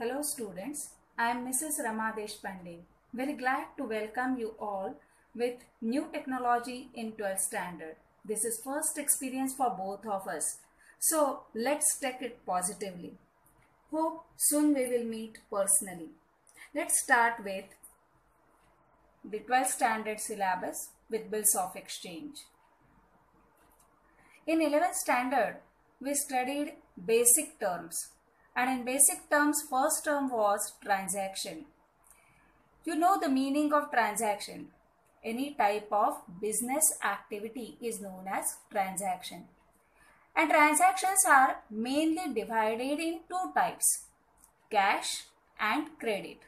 Hello students, I am Mrs. Rama Deshpande. Very glad to welcome you all with new technology in 12th standard. This is first experience for both of us. So let's take it positively. Hope soon we will meet personally. Let's start with the 12th standard syllabus with bills of exchange. In 11th standard, we studied basic terms. And in basic terms, first term was transaction. You know the meaning of transaction. Any type of business activity is known as transaction. And transactions are mainly divided in two types, cash and credit.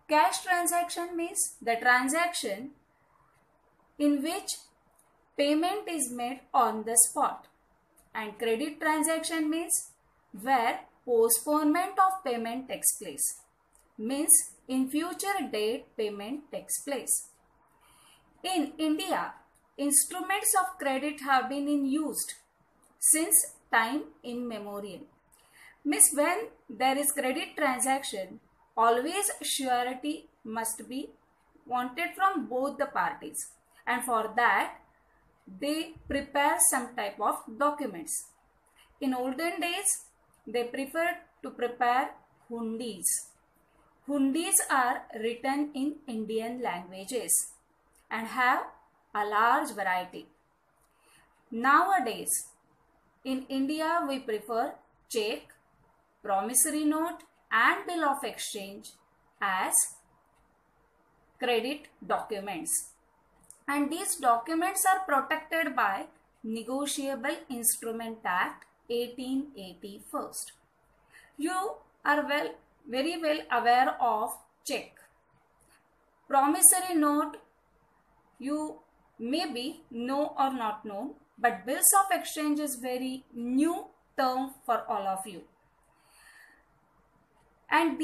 Cash transaction means the transaction in which payment is made on the spot. And credit transaction means where postponement of payment takes place, means in future date payment takes place. In India, instruments of credit have been in used since time immemorial. Means when there is credit transaction, always surety must be wanted from both the parties, and for that they prepare some type of documents. In olden days, they preferred to prepare hundis. Hundis are written in Indian languages and have a large variety. Nowadays, in India, we prefer check, promissory note and bill of exchange as credit documents. And these documents are protected by Negotiable Instrument Act 1880 first. You are very well aware of check. Promissory note, you may be know or not know, but bills of exchange is very new term for all of you. And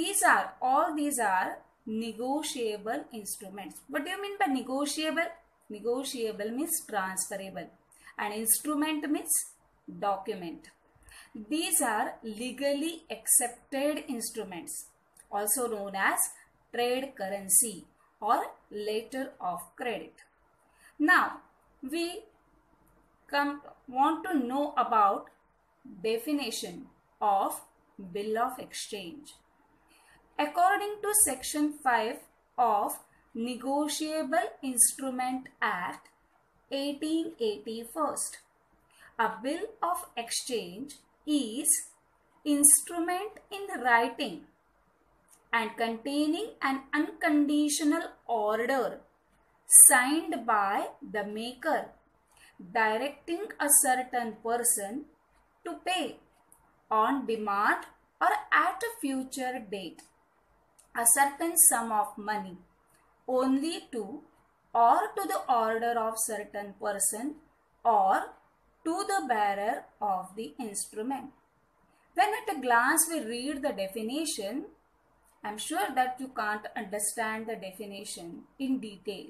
all these are negotiable instruments. What do you mean by negotiable? Negotiable means transferable and instrument means document. These are legally accepted instruments, also known as trade currency or letter of credit. Now, we want to know about definition of bill of exchange. According to Section 5 of Negotiable Instrument Act 1880 first, a bill of exchange is instrument in writing and containing an unconditional order signed by the maker directing a certain person to pay on demand or at a future date a certain sum of money only to or to the order of certain person or to the bearer of the instrument. When at a glance we read the definition, I am sure that you can't understand the definition in detail.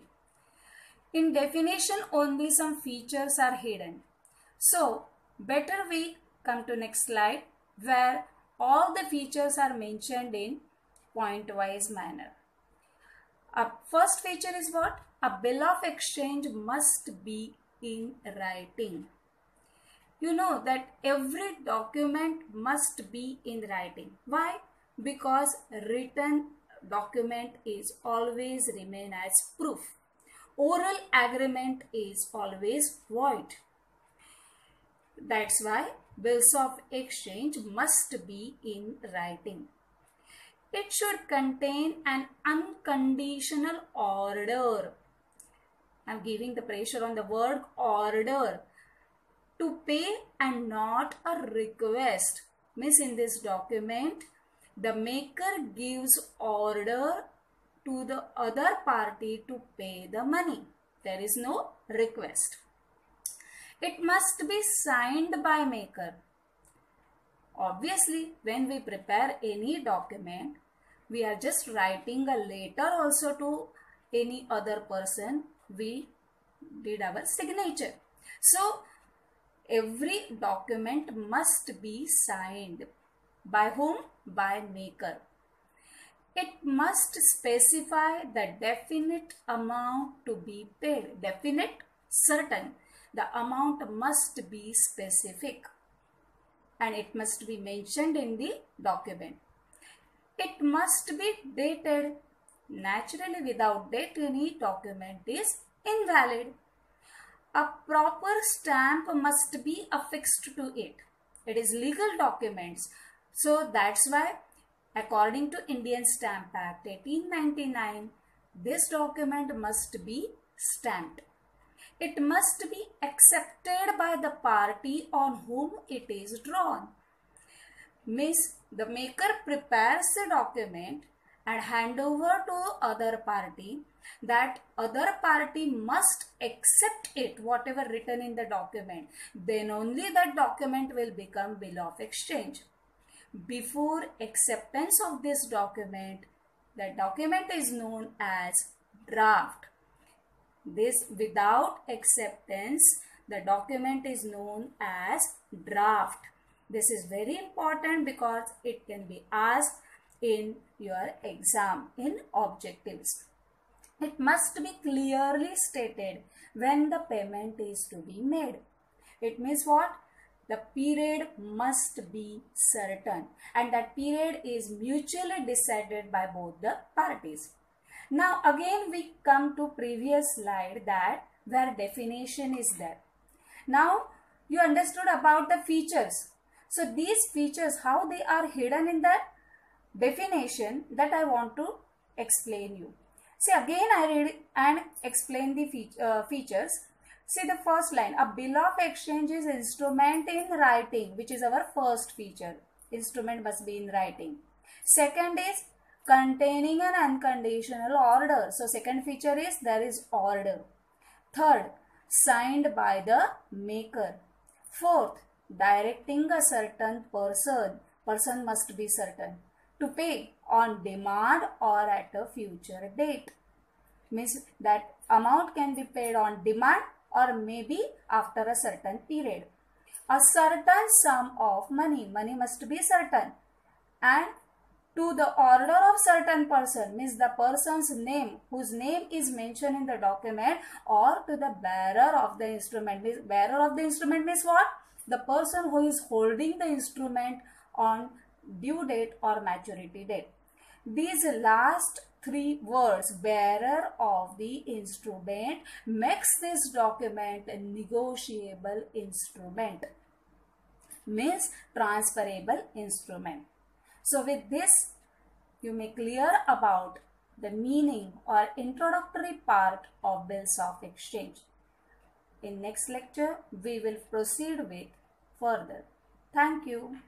In definition only some features are hidden. So better we come to next slide where all the features are mentioned in point-wise manner. First feature is what? A bill of exchange must be in writing. You know that every document must be in writing. Why? Because written document is always remain as proof. Oral agreement is always void. That's why bills of exchange must be in writing. It should contain an unconditional order. I'm giving the pressure on the word order. To pay and not a request. Means in this document, the maker gives order to the other party to pay the money. There is no request. It must be signed by maker. Obviously, when we prepare any document, we are just writing a letter also to any other person. We did our signature. So, every document must be signed. By whom? By maker. It must specify the definite amount to be paid. Definite, certain. The amount must be specific and it must be mentioned in the document. It must be dated. Naturally, without date, any document is invalid. A proper stamp must be affixed to it. It is legal documents. So that's why, according to Indian Stamp Act 1899, this document must be stamped. It must be accepted by the party on whom it is drawn. Means the maker prepares the document and hand over to other party. That other party must accept it, whatever written in the document. Then only that document will become bill of exchange. Before acceptance of this document, the document is known as draft. This without acceptance, the document is known as draft. This is very important because it can be asked in your exam in objectives. It must be clearly stated when the payment is to be made. It means what? The period must be certain and that period is mutually decided by both the parties. Now again we come to previous slide that where definition is there. Now you understood about the features. So these features, how they are hidden in the definition, that I want to explain you. See, again I read and explain the features. See the first line, a bill of exchange is instrument in writing, which is our first feature. Instrument must be in writing. Second is containing an unconditional order. So second feature is there is order. Third, signed by the maker. Fourth, directing a certain person must be certain, to pay on demand or at a future date. Means that amount can be paid on demand or maybe after a certain period. A certain sum of money must be certain, and to the order of certain person, means the person's name, whose name is mentioned in the document, or to the bearer of the instrument. Bearer of the instrument means what? The person who is holding the instrument on due date or maturity date. These last three words, bearer of the instrument, makes this document a negotiable instrument, means transferable instrument. So with this, you may clear about the meaning or introductory part of bills of exchange. In next lecture, we will proceed with further. Thank you.